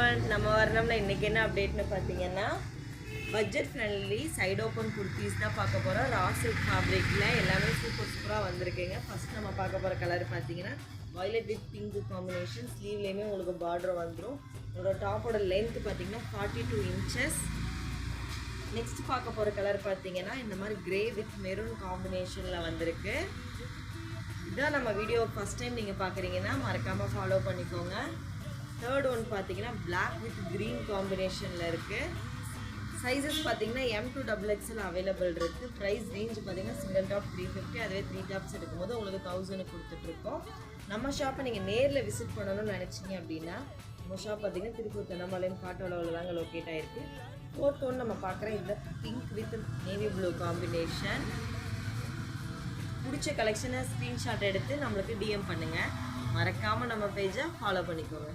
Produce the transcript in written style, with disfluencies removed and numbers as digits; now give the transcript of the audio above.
everyone, நம்ம வர்ணம்ல இன்னைக்கு என்ன அப்டேட்னு பார்த்தீங்கன்னா budget friendly side open kurtis தான் பார்க்க போகிறோம். ரா சில்க் ஃபேப்ரிக்கில் எல்லாமே சூப்பராக வந்திருக்குங்க. ஃபர்ஸ்ட் நம்ம பார்க்க போகிற கலர் பார்த்தீங்கன்னா வயலட் வித் பிங்க் காம்பினேஷன். ஸ்லீவ்லேயுமே உங்களுக்கு பார்டர் வந்துடும். உங்களோட டாப்போட லென்த் பார்த்தீங்கன்னா 42 inches. நெக்ஸ்ட் பார்க்க போகிற கலர் பார்த்தீங்கன்னா இந்த மாதிரி கிரே வித் மெரூன் காம்பினேஷனில் வந்திருக்கு. இதான் நம்ம வீடியோ ஃபஸ்ட் டைம் நீங்கள் பார்க்குறீங்கன்னா மறக்காமல் ஃபாலோ பண்ணிக்கோங்க. தேர்ட் ஒன் பார்த்தீங்கன்னா பிளாக் வித் க்ரீன் காம்பினேஷனில் இருக்குது. சைஸஸ் பார்த்தீங்கன்னா M to XXL அவைலபிள் இருக்குது. ப்ரைஸ் ரேஞ்ச் பார்த்தீங்கன்னா சிங்கிள் டாப் 350, அதுவே 3 டாப்ஸ் எடுக்கும்போது உங்களுக்கு 1000 கொடுத்துட்ருக்கோம். நம்ம ஷாப்பை நீங்கள் நேரில் விசிட் பண்ணணும்னு நினச்சிங்க அப்படின்னா நம்ம ஷாப் பார்த்தீங்கன்னா திருப்பூர் தென்னம்பாளையம் காட்டோவில் தாங்க லொக்கேட் ஆகிருக்கு. ஃபோர்த் ஒன் நம்ம பார்க்குற இந்த pink with navy blue combination. பிடிச்ச கலெக்ஷனை ஸ்க்ரீன்ஷாட் எடுத்து நம்மளுக்கு DM பண்ணுங்கள். மறக்காமல் நம்ம பேஜை ஃபாலோ பண்ணிக்கோங்க.